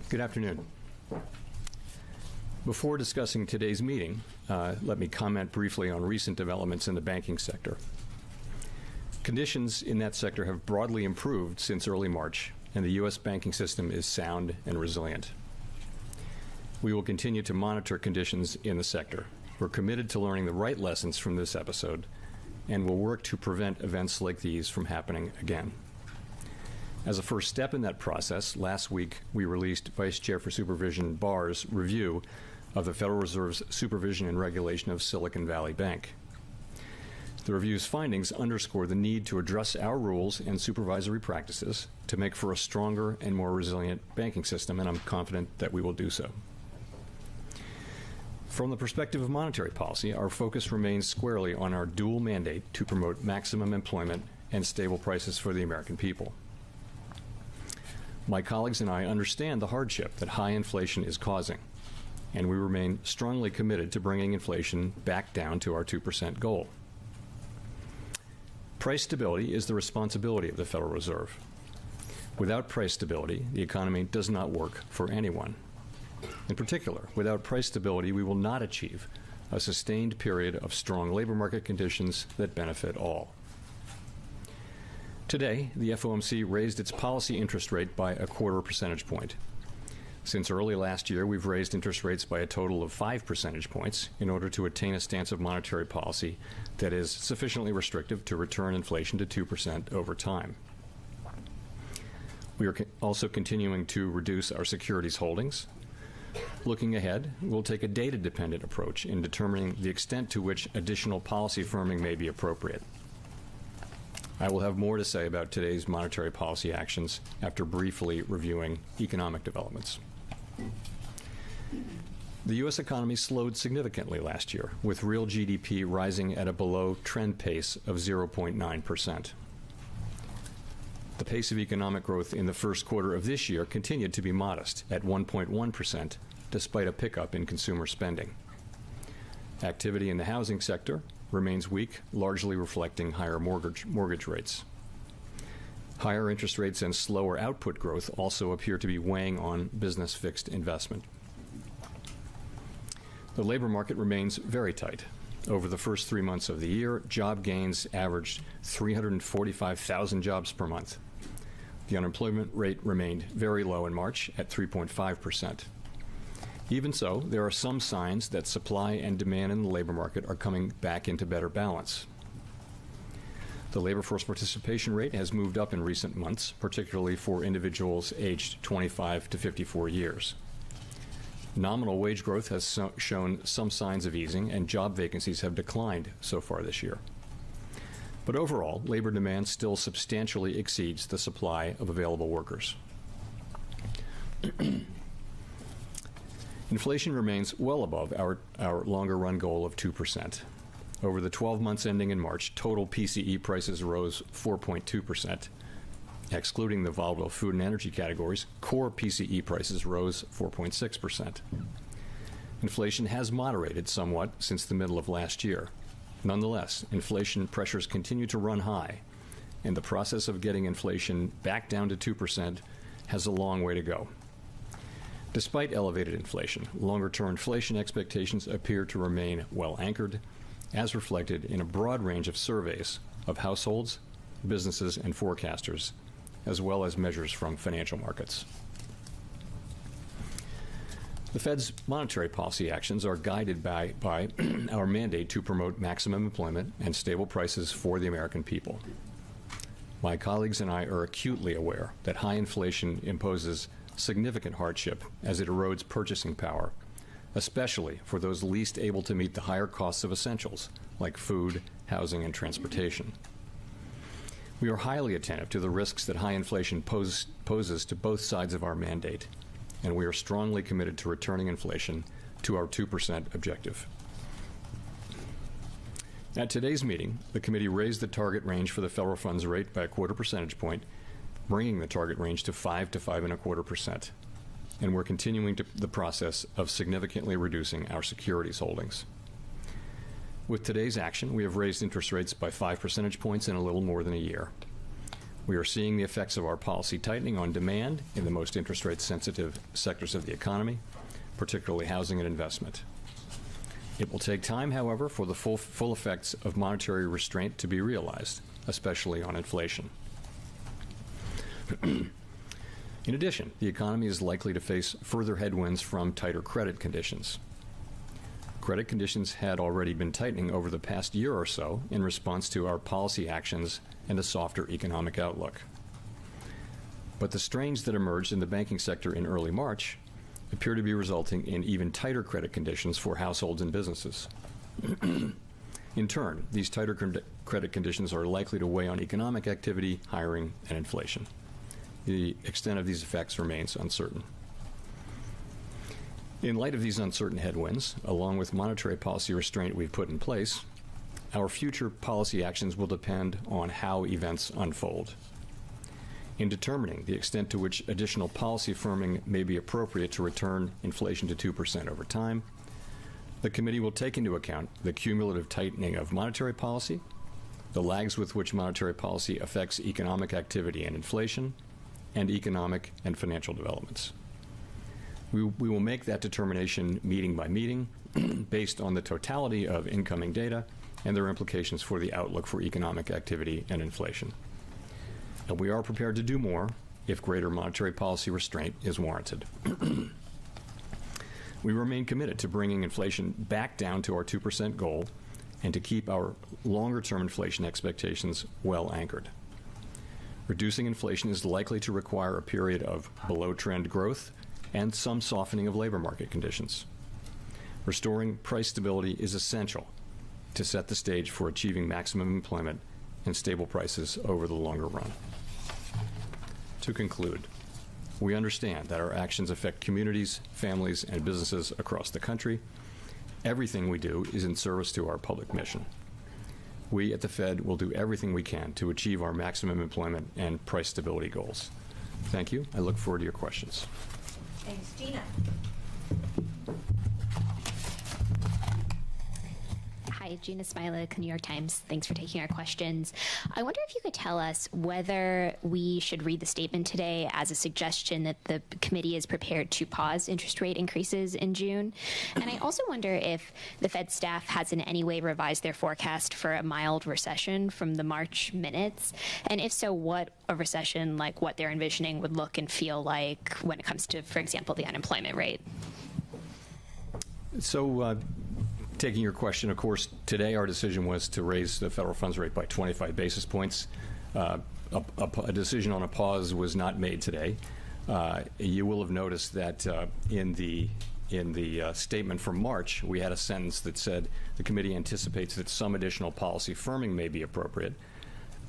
Good afternoon. Before discussing today's meeting, let me comment briefly on recent developments in the banking sector. Conditions in that sector have broadly improved since early March, and the U.S. banking system is sound and resilient. We will continue to monitor conditions in the sector. We're committed to learning the right lessons from this episode, and will work to prevent events like these from happening again. As a first step in that process, last week we released Vice Chair for Supervision Barr's review of the Federal Reserve's supervision and regulation of Silicon Valley Bank. The review's findings underscore the need to address our rules and supervisory practices to make for a stronger and more resilient banking system, and I'm confident that we will do so. From the perspective of monetary policy, our focus remains squarely on our dual mandate to promote maximum employment and stable prices for the American people. My colleagues and I understand the hardship that high inflation is causing, and we remain strongly committed to bringing inflation back down to our 2% goal. Price stability is the responsibility of the Federal Reserve. Without price stability, the economy does not work for anyone. In particular, without price stability, we will not achieve a sustained period of strong labor market conditions that benefit all. Today, the FOMC raised its policy interest rate by 1/4 percentage point. Since early last year, we've raised interest rates by a total of 5 percentage points in order to attain a stance of monetary policy that is sufficiently restrictive to return inflation to 2% over time. We are also continuing to reduce our securities holdings. Looking ahead, we'll take a data-dependent approach in determining the extent to which additional policy firming may be appropriate. I will have more to say about today's monetary policy actions after briefly reviewing economic developments. The U.S. economy slowed significantly last year, with real GDP rising at a below-trend pace of 0.9%. The pace of economic growth in the first quarter of this year continued to be modest at 1.1%, despite a pickup in consumer spending. Activity in the housing sector remains weak, largely reflecting higher mortgage rates. Higher interest rates and slower output growth also appear to be weighing on business fixed investment. The labor market remains very tight. Over the first 3 months of the year, job gains averaged 345,000 jobs per month. The unemployment rate remained very low in March at 3.5%. Even so, there are some signs that supply and demand in the labor market are coming back into better balance. The labor force participation rate has moved up in recent months, particularly for individuals aged 25 to 54 years. Nominal wage growth has shown some signs of easing, and job vacancies have declined so far this year. But overall, labor demand still substantially exceeds the supply of available workers. Inflation remains well above our longer-run goal of 2%. Over the 12 months ending in March, total PCE prices rose 4.2%. Excluding the volatile food and energy categories, core PCE prices rose 4.6%. Inflation has moderated somewhat since the middle of last year. Nonetheless, inflation pressures continue to run high, and the process of getting inflation back down to 2% has a long way to go. Despite elevated inflation, longer-term inflation expectations appear to remain well anchored, as reflected in a broad range of surveys of households, businesses, and forecasters, as well as measures from financial markets. The Fed's monetary policy actions are guided by our mandate to promote maximum employment and stable prices for the American people. My colleagues and I are acutely aware that high inflation imposes significant hardship as it erodes purchasing power, especially for those least able to meet the higher costs of essentials like food, housing, and transportation. We are highly attentive to the risks that high inflation poses to both sides of our mandate, and we are strongly committed to returning inflation to our 2% objective. At today's meeting, the committee raised the target range for the federal funds rate by 1/4 percentage point, bringing the target range to 5 to 5.25%. And we're continuing the process of significantly reducing our securities holdings. With today's action, we have raised interest rates by 5 percentage points in a little more than a year. We are seeing the effects of our policy tightening on demand in the most interest rate sensitive sectors of the economy, particularly housing and investment. It will take time, however, for the full effects of monetary restraint to be realized, especially on inflation. In addition, the economy is likely to face further headwinds from tighter credit conditions. Credit conditions had already been tightening over the past year or so in response to our policy actions and a softer economic outlook. But the strains that emerged in the banking sector in early March appear to be resulting in even tighter credit conditions for households and businesses. In turn, these tighter credit conditions are likely to weigh on economic activity, hiring, and inflation. The extent of these effects remains uncertain. In light of these uncertain headwinds, along with monetary policy restraint we've put in place, our future policy actions will depend on how events unfold. In determining the extent to which additional policy firming may be appropriate to return inflation to 2% over time, the committee will take into account the cumulative tightening of monetary policy, the lags with which monetary policy affects economic activity and inflation, and economic and financial developments. We will make that determination meeting by meeting based on the totality of incoming data and their implications for the outlook for economic activity and inflation. And we are prepared to do more if greater monetary policy restraint is warranted. We remain committed to bringing inflation back down to our 2% goal and to keep our longer-term inflation expectations well anchored. Reducing inflation is likely to require a period of below-trend growth and some softening of labor market conditions. Restoring price stability is essential to set the stage for achieving maximum employment and stable prices over the longer run. To conclude, we understand that our actions affect communities, families, and businesses across the country. Everything we do is in service to our public mission. We at the Fed will do everything we can to achieve our maximum employment and price stability goals. Thank you. I look forward to your questions. Thanks, Gina. Hi, Gina Smilik, New York Times. Thanks for taking our questions. I wonder if you could tell us whether we should read the statement today as a suggestion that the committee is prepared to pause interest rate increases in June. And I also wonder if the Fed staff has in any way revised their forecast for a mild recession from the March minutes. And if so, what a recession like what they're envisioning would look and feel like when it comes to, for example, the unemployment rate. So, taking your question, of course, today our decision was to raise the federal funds rate by 25 basis points. A decision on a pause was not made today. You will have noticed that in the statement from March, we had a sentence that said the committee anticipates that some additional policy firming may be appropriate.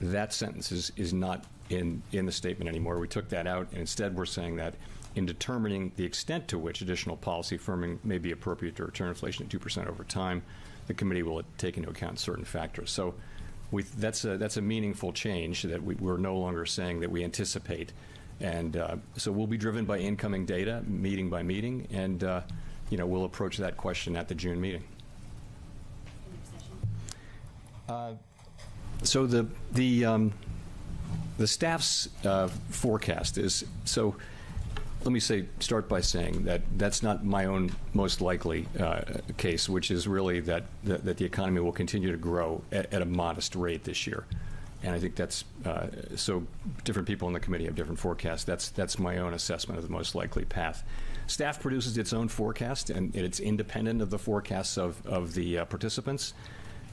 That sentence is not in the statement anymore. We took that out, and instead we're saying that in determining the extent to which additional policy firming may be appropriate to return inflation to 2% over time, the committee will take into account certain factors. So that's a meaningful change that we're no longer saying that we anticipate. And so we'll be driven by incoming data, meeting by meeting, and we'll approach that question at the June meeting. So the staff's forecast is so. Let me start by saying that that's not my own most likely case, which is really that the economy will continue to grow at a modest rate this year. And I think that's so different people in the committee have different forecasts. That's my own assessment of the most likely path. Staff produces its own forecast, and it's independent of the forecasts of the participants,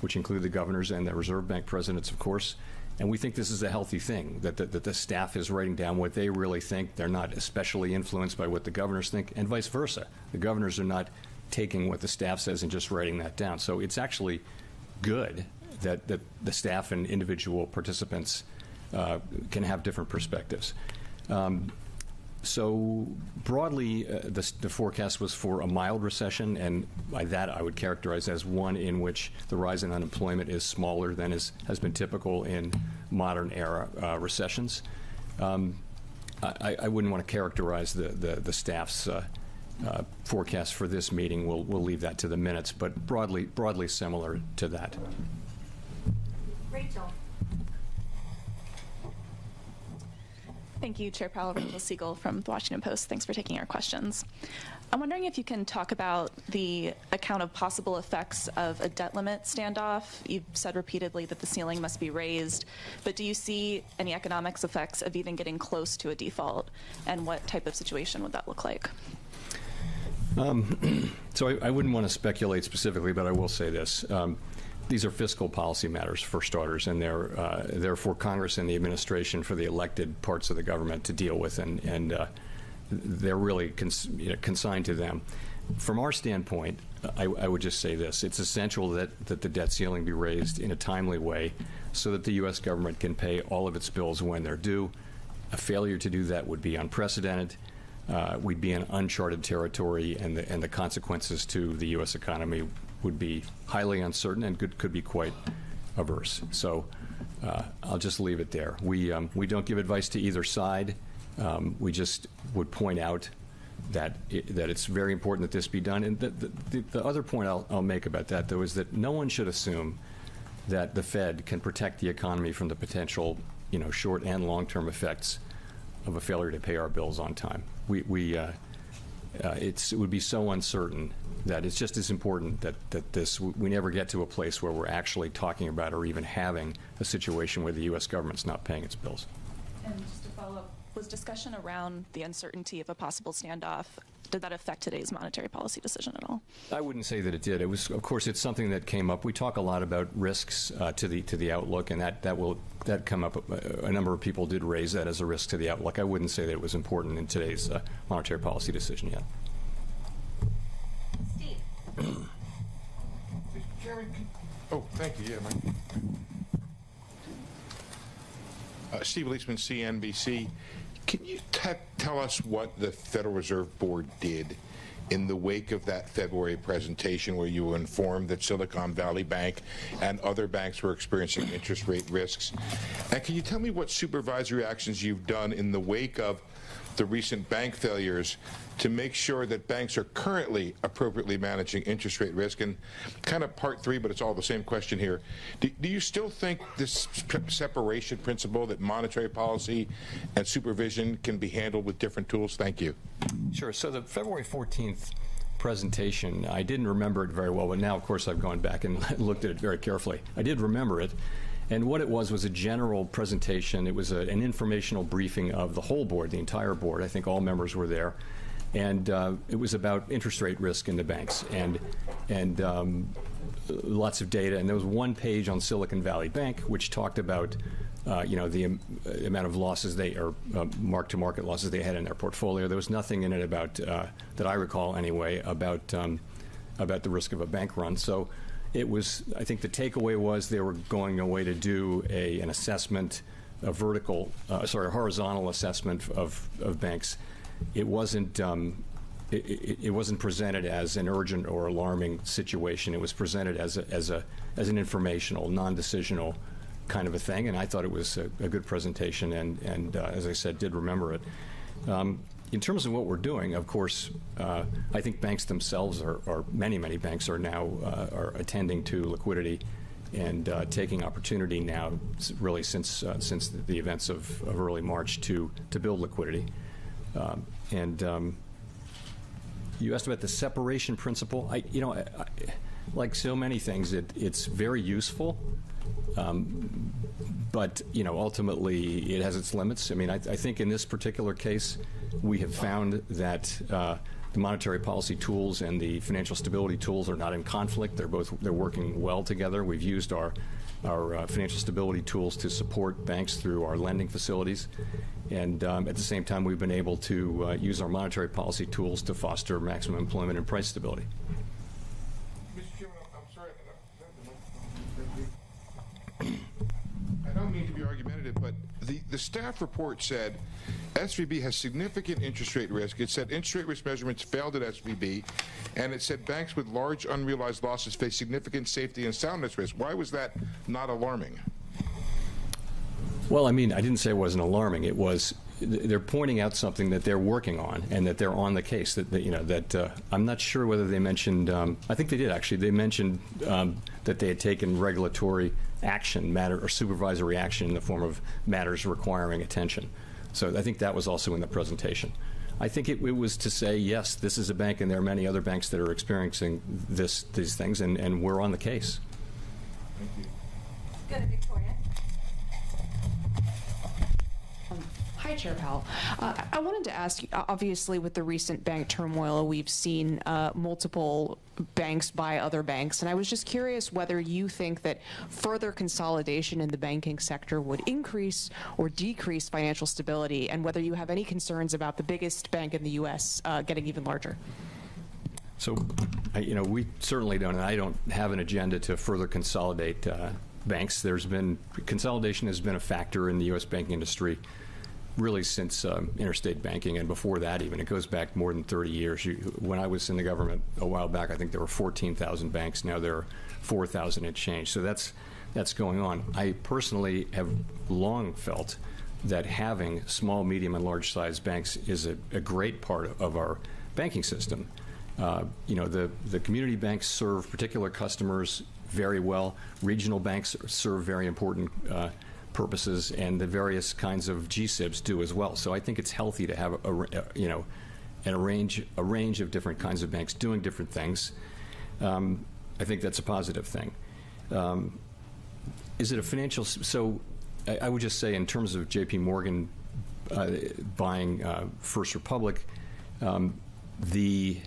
which include the governors and the Reserve Bank presidents, of course. And we think this is a healthy thing, that the staff is writing down what they really think. They're not especially influenced by what the governors think, and vice versa. The governors are not taking what the staff says and just writing that down. So it's actually good that the staff and individual participants can have different perspectives. So broadly, the forecast was for a mild recession, and by that I would characterize as one in which the rise in unemployment is smaller than has been typical in modern era recessions. I wouldn't want to characterize the staff's forecast for this meeting. We'll leave that to the minutes, but broadly similar to that. Rachel. Thank you, Chair Powell. Rachel Siegel from the Washington Post. Thanks for taking our questions. I'm wondering if you can talk about the account of possible effects of a debt limit standoff. You've said repeatedly that the ceiling must be raised, but do you see any economics effects of even getting close to a default, and what type of situation would that look like? So I wouldn't want to speculate specifically, but I will say this. These are fiscal policy matters, for starters, and they're for Congress and the administration, for the elected parts of the government to deal with, and they're really consigned to them. From our standpoint, I would just say this. It's essential that the debt ceiling be raised in a timely way so that the U.S. government can pay all of its bills when they're due. A failure to do that would be unprecedented. We'd be in uncharted territory, and the consequences to the U.S. economy would be highly uncertain and could be quite averse. So I'll just leave it there. We don't give advice to either side. We just would point out that it's very important that this be done. And the other point I'll make about that, though, is that no one should assume that the Fed can protect the economy from the potential, short and long-term effects of a failure to pay our bills on time. It would be so uncertain that it's just as important that we never get to a place where we're actually talking about or even having a situation where the U.S. government's not paying its bills. And just to follow up, was discussion around the uncertainty of a possible standoff, did that affect today's monetary policy decision at all? I wouldn't say that it did. It was, of course, it's something that came up. We talk a lot about risks to the outlook, and that come up. A number of people did raise that as a risk to the outlook. I wouldn't say that it was important in today's monetary policy decision yet. Steve. Mr. Chairman, thank you. Steve Leisman, CNBC. Can you tell us what the Federal Reserve Board did in the wake of that February presentation where you were informed that Silicon Valley Bank and other banks were experiencing interest rate risks? And can you tell me what supervisory actions you've done in the wake of the recent bank failures to make sure that banks are currently appropriately managing interest rate risk? And kind of part three, but it's all the same question here. Do you still think this separation principle, that monetary policy and supervision can be handled with different tools? Thank you. Sure. So the February 14th presentation, I didn't remember it very well, but now, of course, I've gone back and looked at it very carefully. I did remember it. And what it was a general presentation. It was an informational briefing of the whole board, the entire board. I think all members were there. And it was about interest rate risk in the banks and lots of data. And there was one page on Silicon Valley Bank which talked about the amount of losses mark-to-market losses they had in their portfolio. There was nothing in it about, that I recall anyway, about the risk of a bank run. So it was, I think the takeaway was they were going away to do an assessment, a horizontal assessment of banks. It wasn't it wasn't presented as an urgent or alarming situation. It was presented as an informational, non-decisional kind of a thing, and I thought it was a good presentation, and as I said, did remember it. In terms of what we're doing, of course, I think banks themselves many banks are now are attending to liquidity and taking opportunity now, really since the events of early March, to build liquidity. You asked about the separation principle. Like so many things, it's very useful. But ultimately, it has its limits. I mean, I think in this particular case, we have found that the monetary policy tools and the financial stability tools are not in conflict. They're working well together. We've used our financial stability tools to support banks through our lending facilities, and at the same time, we've been able to use our monetary policy tools to foster maximum employment and price stability. Mr. Chairman, I'm sorry. I don't mean to be argumentative, but the staff report said SVB has significant interest rate risk. It said interest rate risk measurements failed at SVB, and it said banks with large unrealized losses face significant safety and soundness risk. Why was that not alarming? Well, I mean, I didn't say it wasn't alarming. It was they're pointing out something that they're working on and that they're on the case. That I'm not sure whether they mentioned. I think they did actually. They mentioned that they had taken regulatory action, or supervisory action in the form of matters requiring attention. So I think that was also in the presentation. I think it was to say, yes, this is a bank, and there are many other banks that are experiencing these things, and we're on the case. Thank you. Go to Victoria. Hi, Chair Powell. I wanted to ask, obviously, with the recent bank turmoil, we've seen multiple banks buy other banks, and I was just curious whether you think that further consolidation in the banking sector would increase or decrease financial stability, and whether you have any concerns about the biggest bank in the U.S. Getting even larger. So, we certainly don't, and I don't have an agenda to further consolidate banks. Consolidation has been a factor in the U.S. banking industry really since interstate banking, and before that even. It goes back more than 30 years. When I was in the government a while back, I think there were 14,000 banks. Now there are 4,000 and change. So that's going on. I personally have long felt that having small, medium, and large-sized banks is a great part of our banking system. The community banks serve particular customers very well. Regional banks serve very important purposes, and the various kinds of GSIBs do as well. So I think it's healthy to have a range of different kinds of banks doing different things. I think that's a positive thing. Is it a financial? So I would just say, in terms of J.P. Morgan buying First Republic, the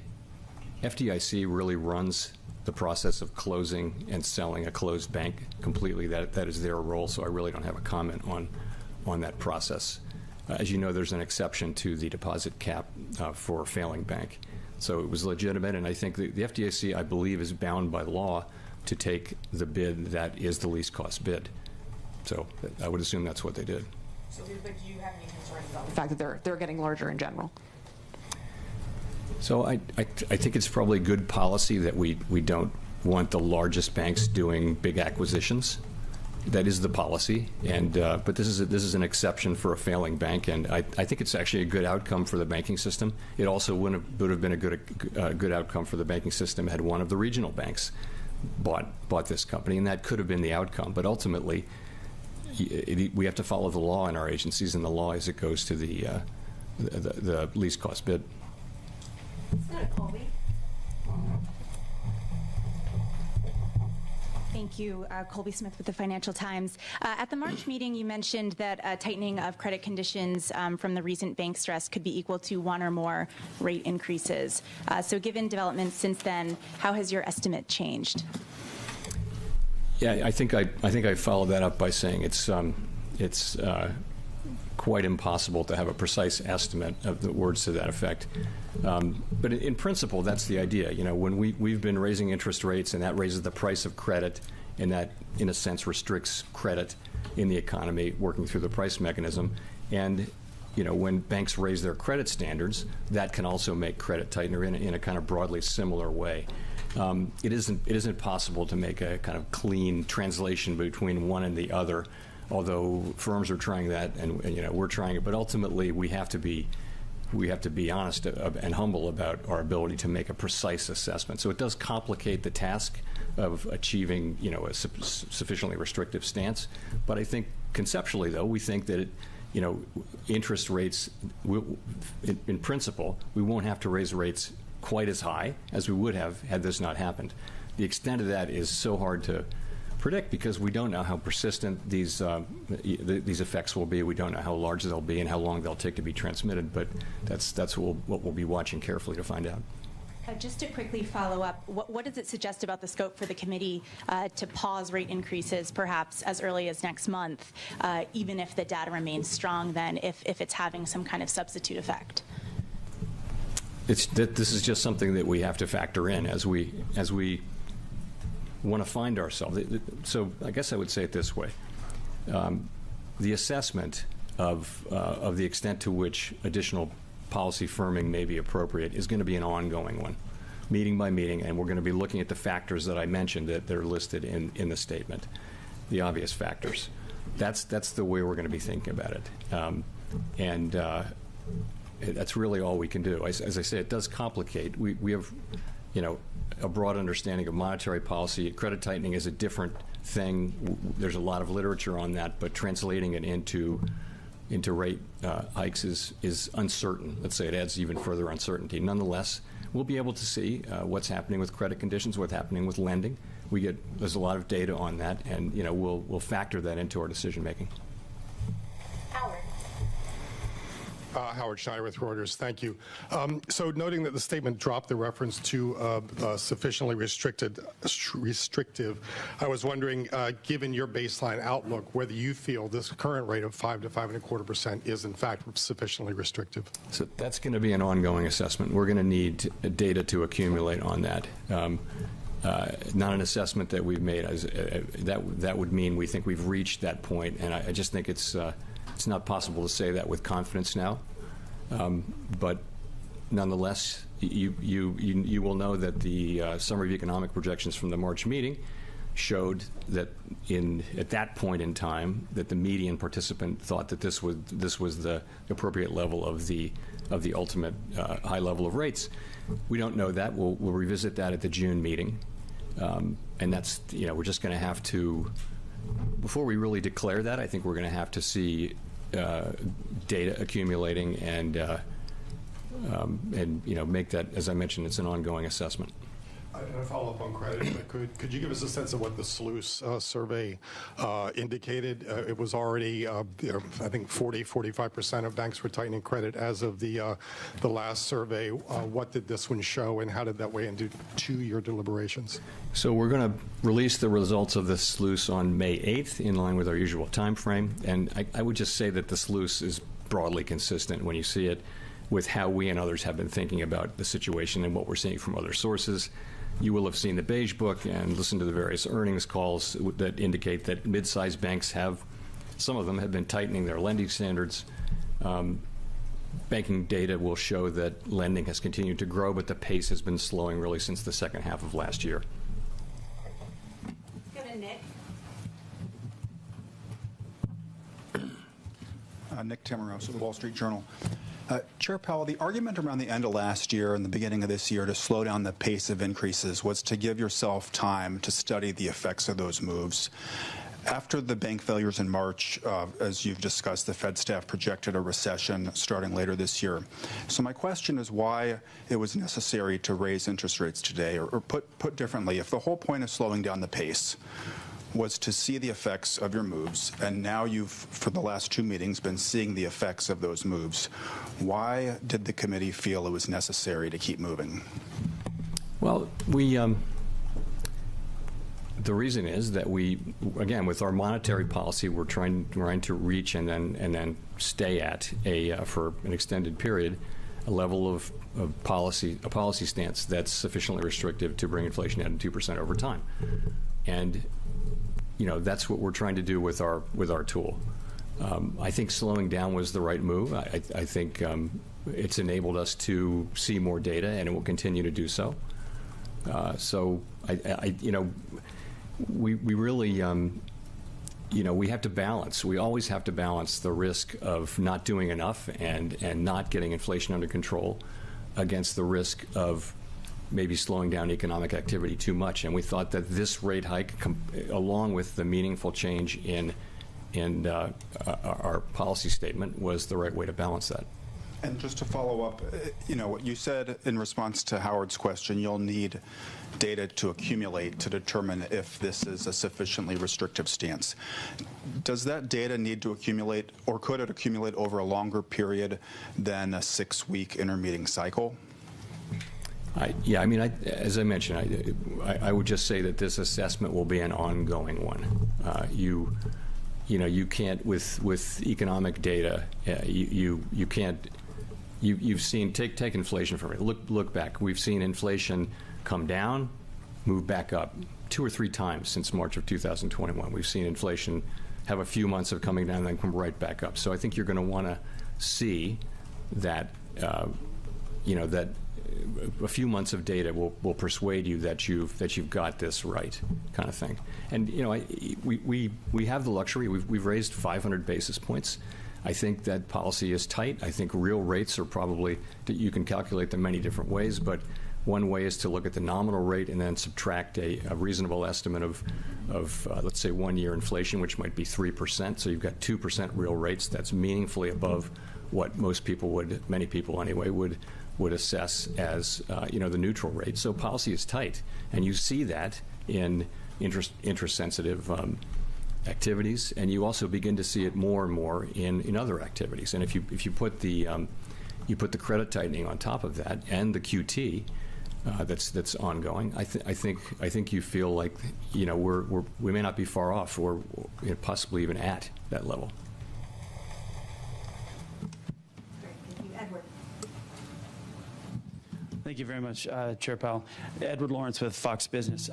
FDIC really runs the process of closing and selling a closed bank completely. That is their role, so I really don't have a comment on that process. As you know, there's an exception to the deposit cap for a failing bank. So it was legitimate, and I think the FDIC, I believe, is bound by law to take the bid that is the least cost bid. So I would assume that's what they did. So, but do you have any concerns about the fact that they're getting larger in general? So I think it's probably good policy that we don't want the largest banks doing big acquisitions. That is the policy, and but this is an exception for a failing bank, and I think it's actually a good outcome for the banking system. It also would have been a good outcome for the banking system had one of the regional banks bought this company, and that could have been the outcome. But ultimately, we have to follow the law in our agencies, and the law is it goes to the least cost bid. Let's go to Colby. Thank you. Colby Smith with the Financial Times. At the March meeting, you mentioned that a tightening of credit conditions from the recent bank stress could be equal to one or more rate increases. So given developments since then, how has your estimate changed? Yeah, I think I followed that up by saying it's quite impossible to have a precise estimate of the words to that effect. But in principle, that's the idea. When we've been raising interest rates, and that raises the price of credit, and that, in a sense, restricts credit in the economy, working through the price mechanism. And when banks raise their credit standards, that can also make credit tighter in a kind of broadly similar way. It isn't possible to make a kind of clean translation between one and the other, although firms are trying that, and we're trying it. But ultimately, we have to be honest and humble about our ability to make a precise assessment. So it does complicate the task of achieving, a sufficiently restrictive stance. But I think conceptually, though, we think that interest rates, in principle, we won't have to raise rates quite as high as we would have had this not happened. The extent of that is so hard to predict because we don't know how persistent these effects will be. We don't know how large they'll be and how long they'll take to be transmitted. But that's what we'll be watching carefully to find out. Just to quickly follow up, what does it suggest about the scope for the committee to pause rate increases perhaps as early as next month, even if the data remains strong then, if it's having some kind of substitute effect? This is just something that we have to factor in as we want to find ourselves. So I guess I would say it this way. The assessment of the extent to which additional policy firming may be appropriate is going to be an ongoing one, meeting by meeting, and we're going to be looking at the factors that I mentioned that are listed in the statement, the obvious factors. That's the way we're going to be thinking about it. That's really all we can do. As I say, it does complicate. We have, a broad understanding of monetary policy. Credit tightening is a different thing. There's a lot of literature on that, but translating it into rate hikes is uncertain. Let's say it adds even further uncertainty. Nonetheless, we'll be able to see what's happening with credit conditions, what's happening with lending. There's a lot of data on that, and we'll factor that into our decision making. Howard. Howard Schneider with Reuters. Thank you. So noting that the statement dropped the reference to sufficiently restrictive, I was wondering, given your baseline outlook, whether you feel this current rate of 5 to 5.25% is in fact sufficiently restrictive. So that's going to be an ongoing assessment. We're going to need data to accumulate on that. Not an assessment that we've made. That would mean we think we've reached that point, and I just think it's not possible to say that with confidence now. But nonetheless, you will know that the summary of economic projections from the March meeting showed that at that point in time that the median participant thought that this was the appropriate level of the ultimate high level of rates. We don't know that. We'll revisit that at the June meeting, and that's we're just going to have to, before we really declare that, I think we're going to have to see data accumulating and make that, as I mentioned, it's an ongoing assessment. A follow-up on credit. Could you give us a sense of what the SLOOS survey indicated? It was already, I think 45% of banks were tightening credit as of the last survey. What did this one show, and how did that weigh into your deliberations? So we're going to release the results of the SLOOS on May 8th, in line with our usual time frame. And I would just say that the SLOOS is broadly consistent when you see it with how we and others have been thinking about the situation and what we're seeing from other sources. You will have seen the Beige Book and listened to the various earnings calls that indicate that mid-sized banks some of them have been tightening their lending standards. Banking data will show that lending has continued to grow, but the pace has been slowing really since the second half of last year. Let's go to Nick. Nick Tamaros of the Wall Street Journal. Chair Powell, the argument around the end of last year and the beginning of this year to slow down the pace of increases was to give yourself time to study the effects of those moves. After the bank failures in March, as you've discussed, the Fed staff projected a recession starting later this year. So my question is why it was necessary to raise interest rates today, or put differently, if the whole point of slowing down the pace was to see the effects of your moves, and now you've, for the last two meetings, been seeing the effects of those moves. Why did the committee feel it was necessary to keep moving? Well, the reason is that again, with our monetary policy, we're trying to reach and then stay at for an extended period, a level of policy stance that's sufficiently restrictive to bring inflation down to 2% over time. And that's what we're trying to do with our tool. I think slowing down was the right move. I think it's enabled us to see more data, and it will continue to do so. So we really we have to balance. We always have to balance the risk of not doing enough and not getting inflation under control against the risk of maybe slowing down economic activity too much. And we thought that this rate hike, along with the meaningful change in our policy statement, was the right way to balance that. And just to follow up, what you said in response to Howard's question, you'll need data to accumulate to determine if this is a sufficiently restrictive stance. Does that data need to accumulate, or could it accumulate over a longer period than a 6-week intermeeting cycle? As I mentioned, I would just say that this assessment will be an ongoing one. You can't with economic data. You can't. You've seen take inflation from it. Look back. We've seen inflation come down, move back up 2 or 3 times since March of 2021. We've seen inflation have a few months of coming down and then come right back up. So I think you're going to want to see that that a few months of data will persuade you that you've got this right, kind of thing. And we have the luxury. We've raised 500 basis points. I think that policy is tight. I think real rates are probably that you can calculate them many different ways, but One way is to look at the nominal rate and then subtract a reasonable estimate of let's say 1-year inflation, which might be 3%. So you've got 2% real rates. That's meaningfully above what most people would, many people anyway, would assess as the neutral rate. So policy is tight, and you see that in interest-sensitive activities, and you also begin to see it more and more in other activities. And if you put the credit tightening on top of that and the QT that's ongoing, I think you feel like we may not be far off, or possibly even at that level. Thank you very much, Chair Powell. Edward Lawrence with Fox Business.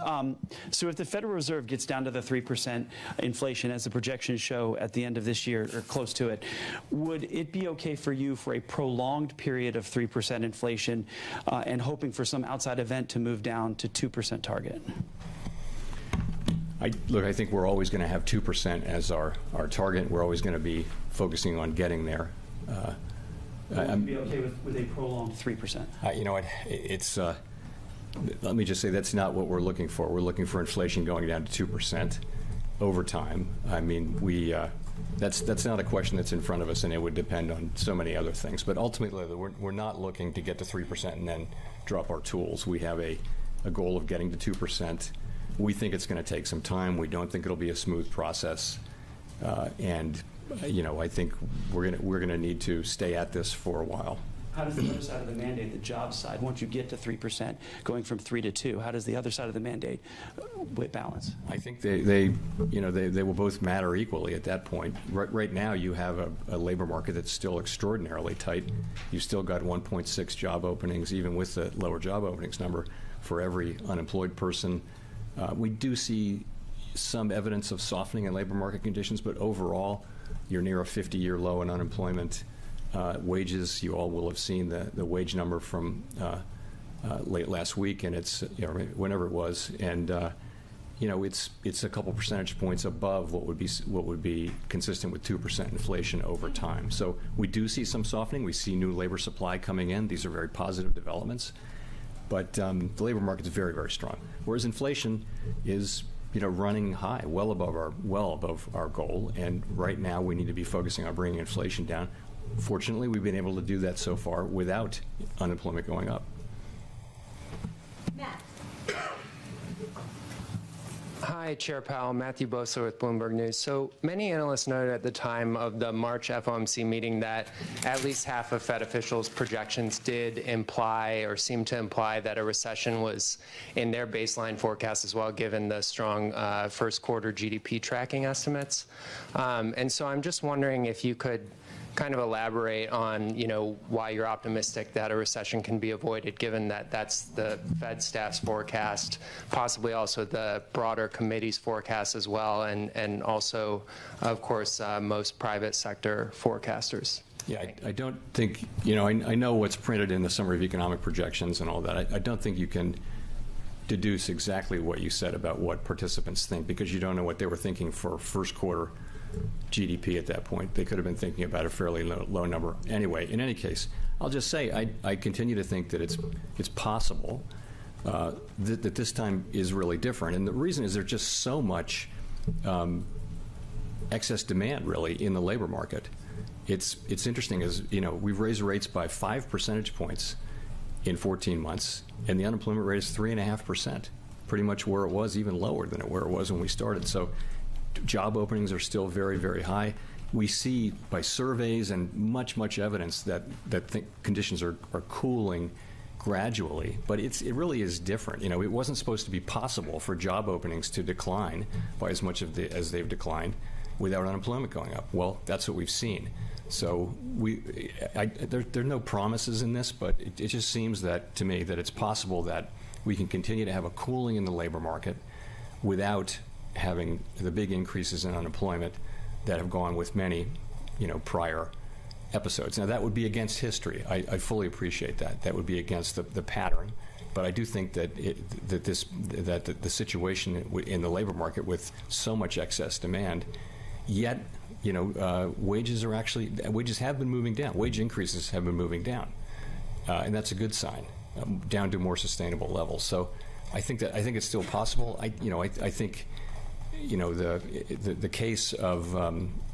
So if the Federal Reserve gets down to the 3% inflation, as the projections show at the end of this year, or close to it, would it be okay for you for a prolonged period of 3% inflation and hoping for some outside event to move down to 2% target? I think we're always going to have 2% as our target. We're always going to be focusing on getting there. Would you be okay with a prolonged 3%? Let me just say that's not what we're looking for. We're looking for inflation going down to 2% over time. I mean, that's not a question that's in front of us, and it would depend on so many other things. But ultimately, we're not looking to get to 3% and then drop our tools. We have a goal of getting to 2%. We think it's going to take some time. We don't think it'll be a smooth process, and I think we're going to need to stay at this for a while. How does the other side of the mandate, the jobs side, once you get to 3%, going from 3 to 2, how does the other side of the mandate balance? I think they will both matter equally at that point. Right now, you have a labor market that's still extraordinarily tight. You've still got 1.6 job openings, even with the lower job openings number, for every unemployed person. We do see some evidence of softening in labor market conditions, but overall, you're near a 50-year low in unemployment. Wages, you all will have seen the wage number from late last week, and it's whenever it was, and it's a couple percentage points above what would be consistent with 2% inflation over time. So we do see some softening. We see new labor supply coming in. These are very positive developments, but the labor market is very, very strong. Whereas inflation is running high, well above our goal, and right now we need to be focusing on bringing inflation down. Fortunately, we've been able to do that so far without unemployment going up. Matt. Hi, Chair Powell. Matthew Boesler with Bloomberg News. So many analysts noted at the time of the March FOMC meeting that at least half of Fed officials' projections did imply or seem to imply that a recession was in their baseline forecast as well, given the strong first quarter GDP tracking estimates. And so I'm just wondering if you could kind of elaborate on, why you're optimistic that a recession can be avoided, given that that's the Fed staff's forecast, possibly also the broader committee's forecast as well, and also, of course, most private sector forecasters. Yeah, I don't think, I know what's printed in the Summary of Economic Projections and all that. I don't think you can deduce exactly what you said about what participants think, because you don't know what they were thinking for first quarter GDP at that point. They could have been thinking about a fairly low number. Anyway, in any case, I'll just say I continue to think that it's possible that this time is really different. And the reason is there's just so much excess demand, really, in the labor market. It's interesting, as we've raised rates by 5 percentage points in 14 months, and the unemployment rate is 3.5%, pretty much where it was, even lower than where it was when we started. So job openings are still very, very high. We see by surveys and much evidence that conditions are cooling gradually, but it really is different. It wasn't supposed to be possible for job openings to decline by as much as they've declined without unemployment going up. Well, that's what we've seen. So there are no promises in this, but it just seems to me that it's possible that we can continue to have a cooling in the labor market without having the big increases in unemployment that have gone with many, prior episodes. Now, that would be against history. I fully appreciate that. That would be against the pattern. But I do think that the situation in the labor market with so much excess demand, yet wages have been moving down. Wage increases have been moving down, and that's a good sign. down to more sustainable levels. So I think it's still possible. I think the case of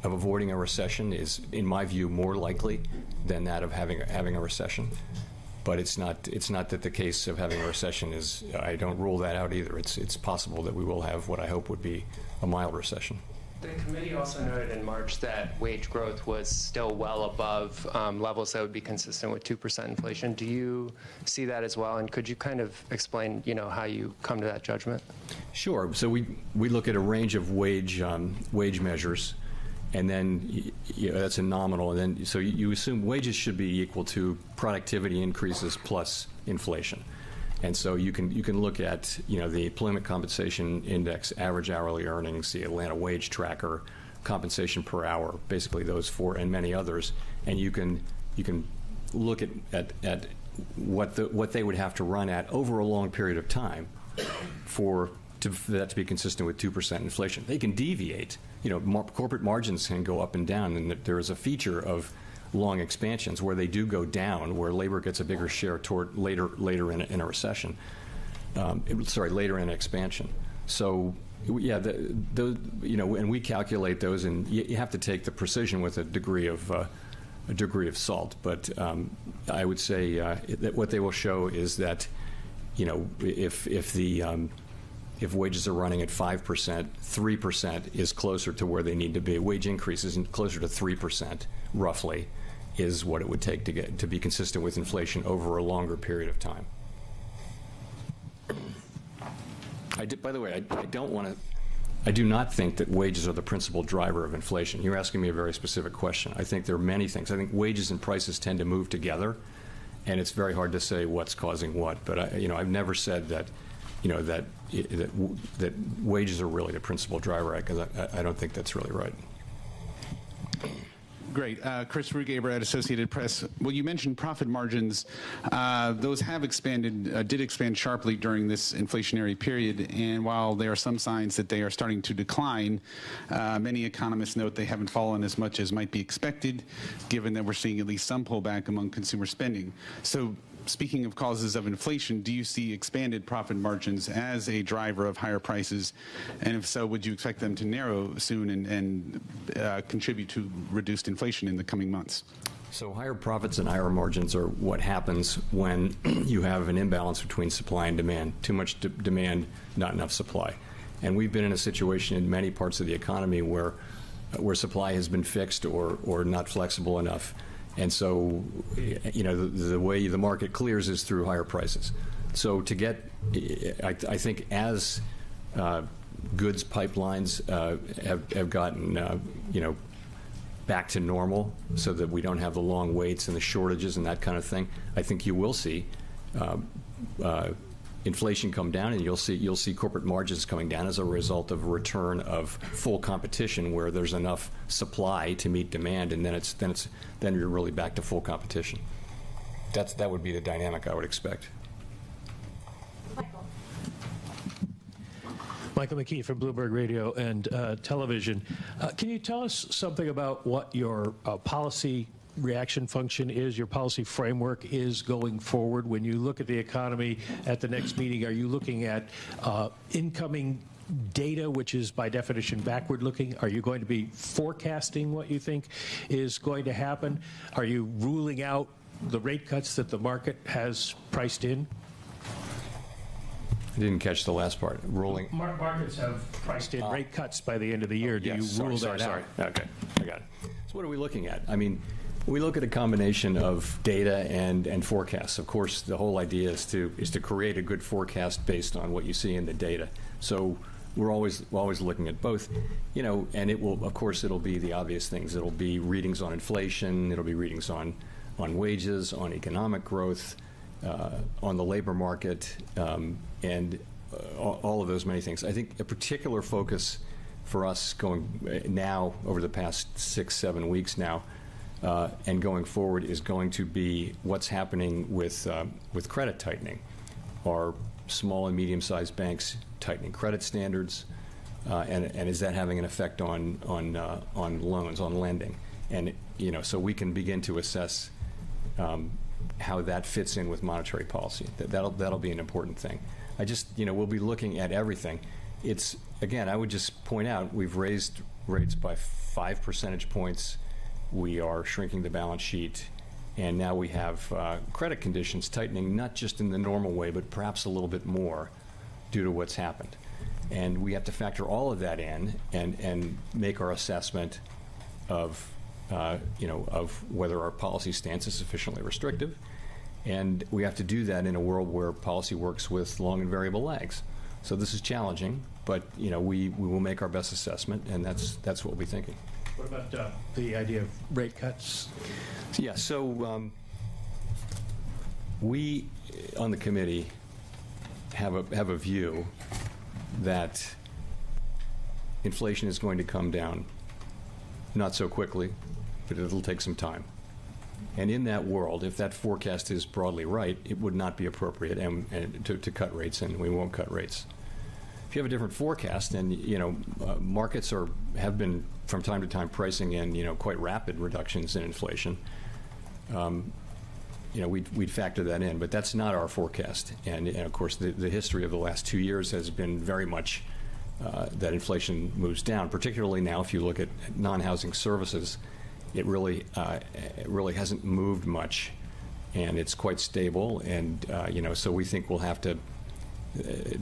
avoiding a recession is, in my view, more likely than that of having a recession. But it's not that the case of having a recession is. I don't rule that out either. It's possible that we will have what I hope would be a mild recession. The committee also noted in March that wage growth was still well above levels that would be consistent with 2% inflation. Do you see that as well? And could you kind of explain, how you come to that judgment? Sure. So we look at a range of wage measures, and then that's a nominal. And then so you assume wages should be equal to productivity increases plus inflation. And so you can look at the Employment Compensation Index, average hourly earnings, the Atlanta Wage Tracker, compensation per hour, basically those four, and many others, and you can look at what they would have to run at over a long period of time for that to be consistent with 2% inflation. They can deviate. Corporate margins can go up and down, and there is a feature of long expansions where they do go down, where labor gets a bigger share toward later in a recession. Later in an expansion. So yeah, and we calculate those, and you have to take the precision with a degree of salt. But I would say that what they will show is that if wages are running at 5%, 3% is closer to where they need to be. Wage increases closer to 3%, roughly, is what it would take to be consistent with inflation over a longer period of time. By the way, I do not think that wages are the principal driver of inflation. You're asking me a very specific question. I think there are many things. I think wages and prices tend to move together, and it's very hard to say what's causing what. But I've never said that that wages are really the principal driver, because I don't think that's really right. Great. Chris Rugaber at Associated Press. Well, you mentioned profit margins. Those have did expand sharply during this inflationary period. And while there are some signs that they are starting to decline, many economists note they haven't fallen as much as might be expected, given that we're seeing at least some pullback among consumer spending. So, speaking of causes of inflation, do you see expanded profit margins as a driver of higher prices? And if so, would you expect them to narrow soon and contribute to reduced inflation in the coming months? So higher profits and higher margins are what happens when you have an imbalance between supply and demand. Too much demand, not enough supply. And we've been in a situation in many parts of the economy where supply has been fixed or not flexible enough. And so, the way the market clears is through higher prices. So I think as goods pipelines have gotten, back to normal, so that we don't have the long waits and the shortages and that kind of thing, I think you will see inflation come down, and you'll see corporate margins coming down as a result of a return of full competition, where there's enough supply to meet demand, and then you're really back to full competition. That would be the dynamic I would expect. Michael McKee from Bloomberg Radio and Television. Can you tell us something about what your policy reaction function is, your policy framework is going forward? When you look at the economy at the next meeting, are you looking at incoming data, which is by definition backward looking? Are you going to be forecasting what you think is going to happen? Are you ruling out the rate cuts that the market has priced in? I didn't catch the last part. Ruling. Markets have priced in rate cuts by the end of the year. Do you rule that out? Okay, I got it. So what are we looking at? I mean, we look at a combination of data and forecasts. Of course, the whole idea is to create a good forecast based on what you see in the data. So we're always looking at both, and it'll be the obvious things. It'll be readings on inflation. It'll be readings on wages, on economic growth, on the labor market, and all of those many things. I think a particular focus for us going now over the past 6-7 weeks now, and going forward, is going to be what's happening with credit tightening. Are small and medium-sized banks tightening credit standards, and is that having an effect on loans, on lending? And so we can begin to assess how that fits in with monetary policy. That'll be an important thing. We'll be looking at everything. It's, again, I would just point out, we've raised rates by 5 percentage points. We are shrinking the balance sheet. And now we have credit conditions tightening, not just in the normal way, but perhaps a little bit more due to what's happened. And we have to factor all of that in and make our assessment of, of whether our policy stance is sufficiently restrictive. And we have to do that in a world where policy works with long and variable lags. So this is challenging, but we will make our best assessment, and that's what we'll be thinking. What about the idea of rate cuts? Yeah, so we on the committee have a view that inflation is going to come down, not so quickly, but it'll take some time. And in that world, if that forecast is broadly right, it would not be appropriate and to cut rates, and we won't cut rates. If you have a different forecast, and markets have been from time to time pricing in quite rapid reductions in inflation, we'd factor that in. But that's not our forecast, and of course the history of the last 2 years has been very much that inflation moves down. Particularly now, if you look at non-housing services, it really hasn't moved much, and it's quite stable. And so we think we'll have to.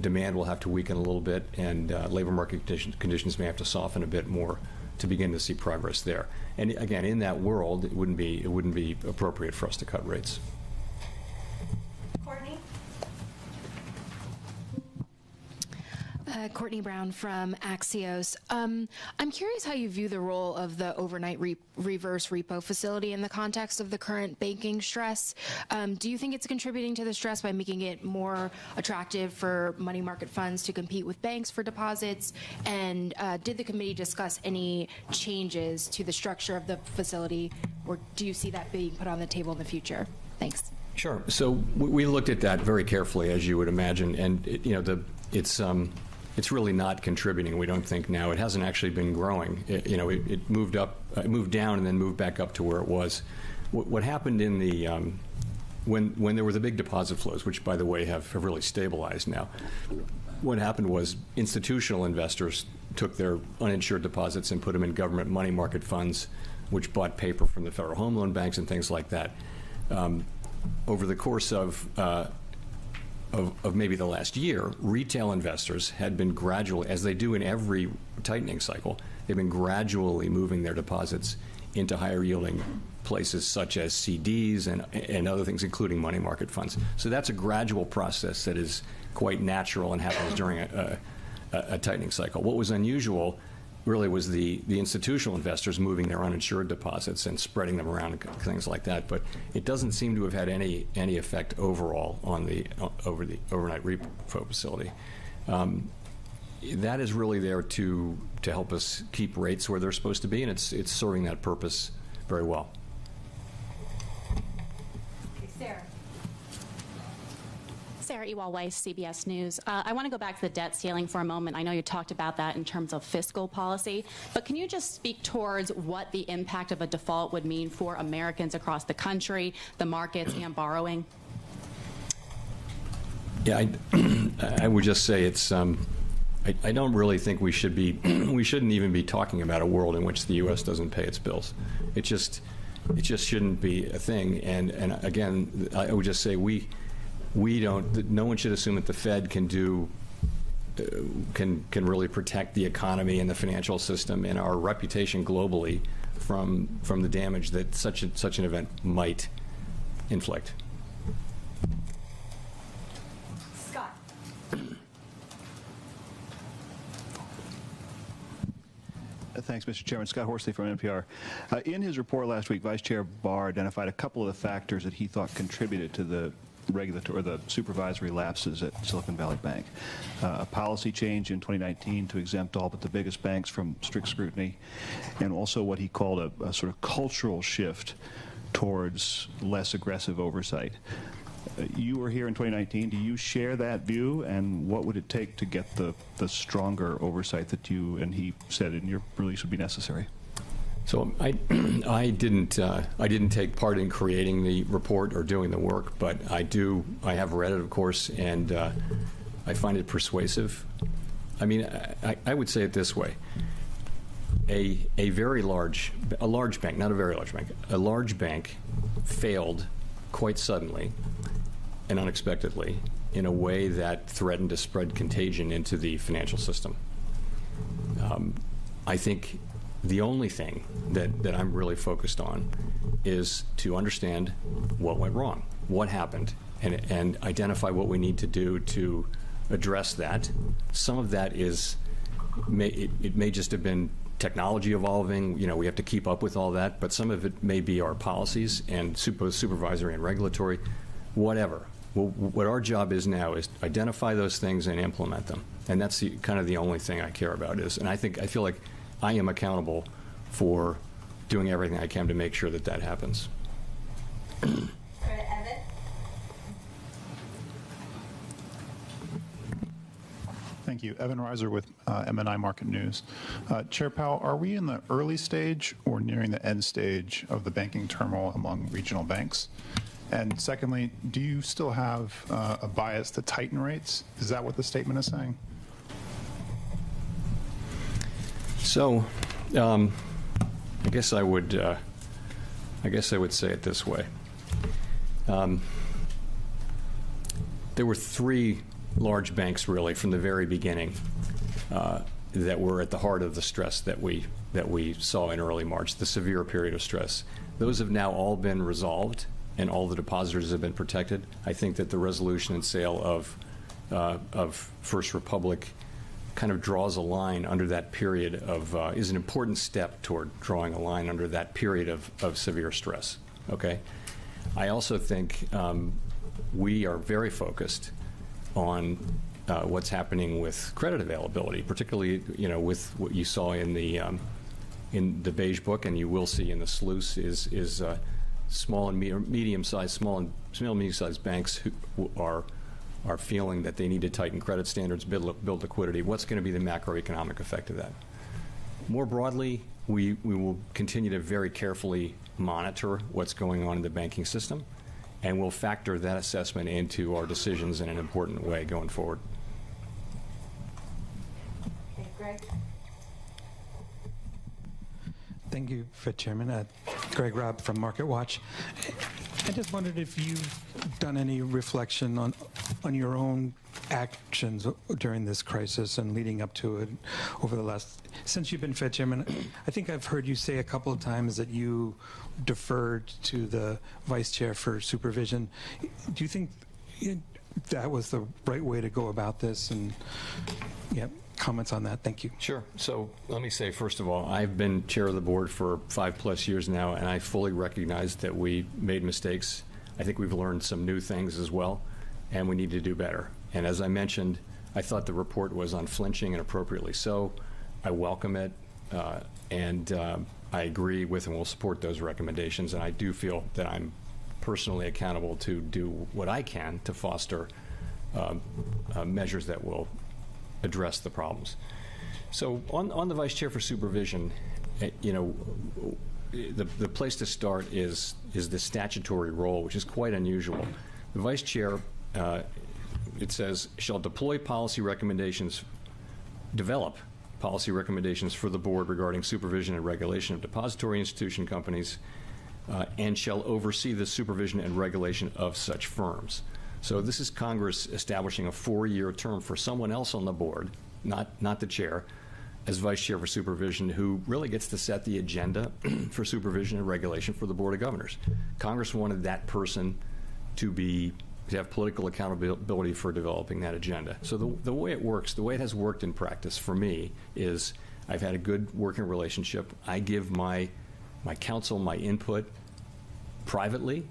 Demand will have to weaken a little bit, and labor market conditions may have to soften a bit more to begin to see progress there. And again, in that world, it wouldn't be appropriate for us to cut rates. Courtney? Courtney Brown from Axios. I'm curious how you view the role of the overnight reverse repo facility in the context of the current banking stress. Do you think it's contributing to the stress by making it more attractive for money market funds to compete with banks for deposits? And did the committee discuss any changes to the structure of the facility, or do you see that being put on the table in the future? Thanks. Sure. So we looked at that very carefully, as you would imagine, and it's really not contributing, we don't think now. It hasn't actually been growing. It moved up, it moved down, and then moved back up to where it was. What happened in the when there were the big deposit flows, which by the way have really stabilized now, what happened was institutional investors took their uninsured deposits and put them in government money market funds, which bought paper from the Federal Home Loan Banks and things like that. Over the course of maybe the last year, retail investors had been gradually, as they do in every tightening cycle, they've been gradually moving their deposits into higher yielding places such as CDs and other things, including money market funds. So that's a gradual process that is quite natural and happens during a tightening cycle. What was unusual really was the institutional investors moving their uninsured deposits and spreading them around and things like that. But it doesn't seem to have had any effect overall on over the overnight repo facility. That is really there to help us keep rates where they're supposed to be, and it's serving that purpose very well. Sarah. Sarah Ewald-Weiss, CBS News. I want to go back to the debt ceiling for a moment. I know you talked about that in terms of fiscal policy, but can you just speak towards what the impact of a default would mean for Americans across the country, the markets, and borrowing? Yeah, I would just say it's. I don't really think we should be. We shouldn't even be talking about a world in which the U.S. doesn't pay its bills. It just shouldn't be a thing. And again, I would just say we don't. No one should assume that the Fed can really protect the economy and the financial system and our reputation globally from the damage that such an event might inflict. Scott. Thanks, Mr. Chairman. Scott Horsley from NPR. In his report last week, Vice Chair Barr identified a couple of the factors that he thought contributed to the regulatory or the supervisory lapses at Silicon Valley Bank. A policy change in 2019 to exempt all but the biggest banks from strict scrutiny, and also what he called a sort of cultural shift towards less aggressive oversight. You were here in 2019. Do you share that view, and what would it take to get the stronger oversight that you and he said in your release would be necessary? So I didn't take part in creating the report or doing the work, but I have read it, of course, and I find it persuasive. I mean, I would say it this way. A large bank, not a very large bank, a large bank failed quite suddenly and unexpectedly in a way that threatened to spread contagion into the financial system. I think the only thing that I'm really focused on is to understand what went wrong, what happened, and identify what we need to do to address that. Some of that it may just have been technology evolving. We have to keep up with all that, but some of it may be our policies and supervisory and regulatory, whatever. What our job is now is identify those things and implement them, and that's kind of the only thing I care about is. And I feel like I am accountable for doing everything I can to make sure that happens. Thank you. Evan Reiser with MNI Market News. Chair Powell, are we in the early stage or nearing the end stage of the banking turmoil among regional banks? And secondly, do you still have a bias to tighten rates? Is that what the statement is saying? So, I guess I would say it this way. There were three large banks, really, from the very beginning, that were at the heart of the stress that we saw in early March, the severe period of stress. Those have now all been resolved, and all the depositors have been protected. I think that the resolution and sale of First Republic kind of draws a line under that period is an important step toward drawing a line under that period of severe stress. Okay, I also think we are very focused on what's happening with credit availability, particularly with what you saw in the beige book, and you will see in the sluice is small and medium-sized banks who are feeling that they need to tighten credit standards, build liquidity. What's going to be the macroeconomic effect of that? More broadly, we will continue to very carefully monitor what's going on in the banking system, and we'll factor that assessment into our decisions in an important way going forward. Okay, Greg. Thank you, Fed Chairman. Greg Robb from Market Watch. I just wondered if you've done any reflection on your own actions during this crisis and leading up to it over the since you've been Fed Chairman. I think I've heard you say a couple of times that you deferred to the Vice Chair for supervision. Do you think that was the right way to go about this? And comments on that. Thank you. Sure. So let me say, first of all, I've been chair of the board for 5+ years now, and I fully recognize that we made mistakes. I think we've learned some new things as well, and we need to do better. And as I mentioned, I thought the report was unflinching and appropriately so. I welcome it, and I agree with and will support those recommendations, and I do feel that I'm personally accountable to do what I can to foster measures that will address the problems. So on the Vice Chair for supervision, the place to start is the statutory role, which is quite unusual. The Vice Chair, it says, shall develop policy recommendations for the board regarding supervision and regulation of depository institution companies, and shall oversee the supervision and regulation of such firms. So this is Congress establishing a 4-year term for someone else on the board, not the chair, as Vice Chair for supervision, who really gets to set the agenda for supervision and regulation for the Board of Governors. Congress wanted that person to have political accountability for developing that agenda. So the way it works, the way it has worked in practice for me is I've had a good working relationship. I give my counsel, my input privately,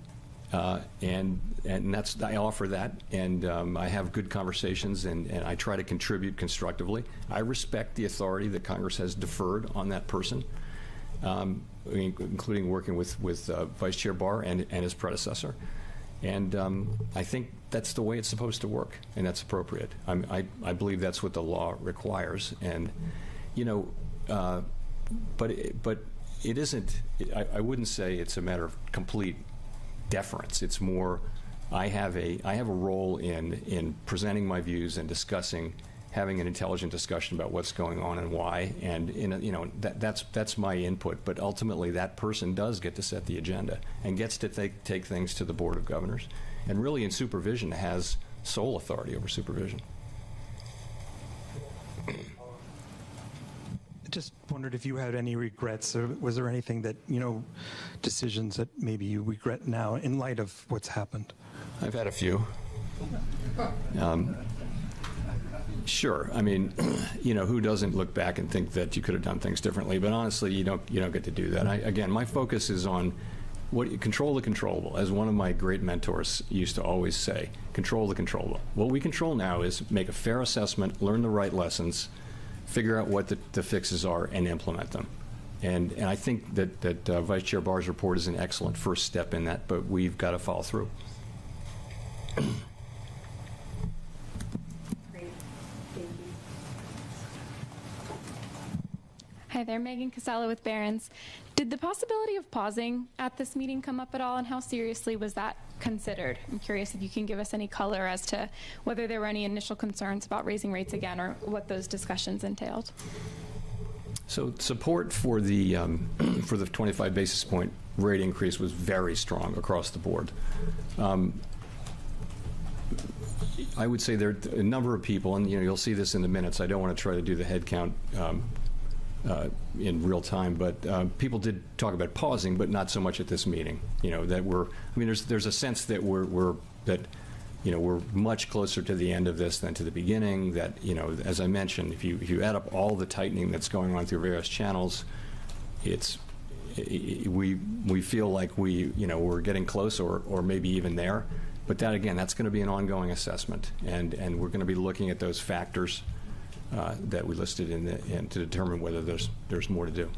and I offer that, and I have good conversations, and I try to contribute constructively. I respect the authority that Congress has deferred on that person, including working with Vice Chair Barr and his predecessor. And I think that's the way it's supposed to work, and that's appropriate. I believe that's what the law requires. And but it isn't, I wouldn't say it's a matter of complete deference. It's more, I have a role in presenting my views and discussing, having an intelligent discussion about what's going on and why, and that's my input. But ultimately, that person does get to set the agenda and gets to take things to the Board of Governors, and really in supervision has sole authority over supervision. Just wondered if you had any regrets, or was there anything that, decisions that maybe you regret now in light of what's happened? I've had a few. Sure. I mean, who doesn't look back and think that you could have done things differently? But honestly, you don't get to do that. Again, my focus is on control the controllable. As one of my great mentors used to always say, control the controllable. What we control now is make a fair assessment, learn the right lessons, figure out what the fixes are, and implement them. And I think that Vice Chair Barr's report is an excellent first step in that, but we've got to follow through. Hi there, Megan Casella with Barron's. Did the possibility of pausing at this meeting come up at all, and how seriously was that considered? I'm curious if you can give us any color as to whether there were any initial concerns about raising rates again, or what those discussions entailed. So support for the 25 basis point rate increase was very strong across the board. I would say there are a number of people, and you'll see this in the minutes. I don't want to try to do the head count in real time, but people did talk about pausing, but not so much at this meeting. There's a sense that we're much closer to the end of this than to the beginning. That, as I mentioned, if you add up all the tightening that's going on through various channels, we feel like we're getting close, or maybe even there. But that, again, that's going to be an ongoing assessment, and we're going to be looking at those factors that we listed in to determine whether there's more to do.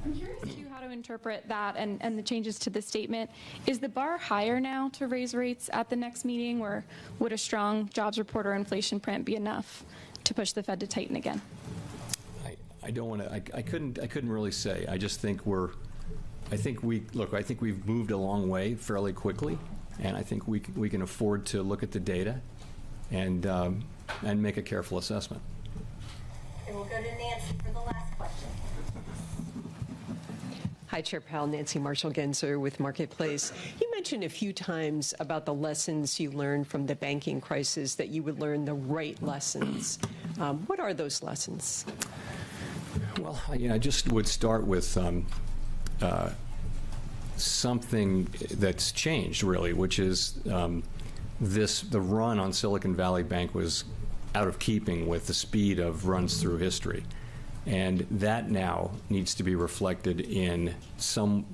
I'm curious too how to interpret that and the changes to the statement. Is the bar higher now to raise rates at the next meeting, or would a strong jobs report or inflation print be enough to push the Fed to tighten again? I don't want to. I couldn't really say. I just think I think we've moved a long way fairly quickly, and I think we can afford to look at the data and make a careful assessment. And we'll go to Nancy for the last question. Hi, Chair Powell. Nancy Marshall-Genzer with Marketplace. You mentioned a few times about the lessons you learned from the banking crisis, that you would learn the right lessons. What are those lessons? Well, I just would start with something that's changed, really, which is the run on Silicon Valley Bank was out of keeping with the speed of runs through history. And that now needs to be reflected in some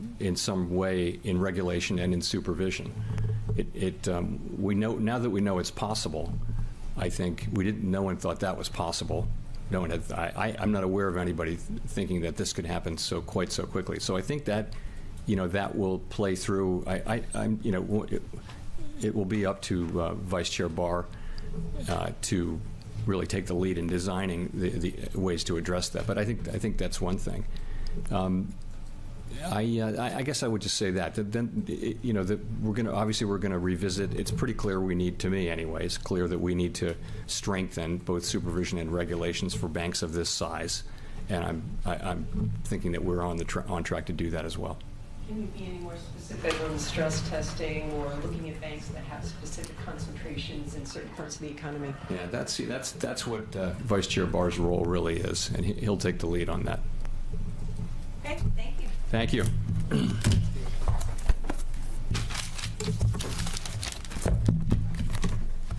way in regulation and in supervision. We know now that we know it's possible. I think no one thought that was possible. No one had. I'm not aware of anybody thinking that this could happen quite so quickly. So I think that that will play through. It will be up to Vice Chair Barr to really take the lead in designing the ways to address that. But I think that's one thing. I guess I would just say that then that we're going to revisit. It's pretty clear to me anyway. It's clear that we need to strengthen both supervision and regulations for banks of this size, and I'm thinking that we're on track to do that as well. Can you be any more specific on stress testing or looking at banks that have specific concentrations in certain parts of the economy? Yeah, that's what Vice Chair Barr's role really is, and he'll take the lead on that. Okay, thank you. Thank you.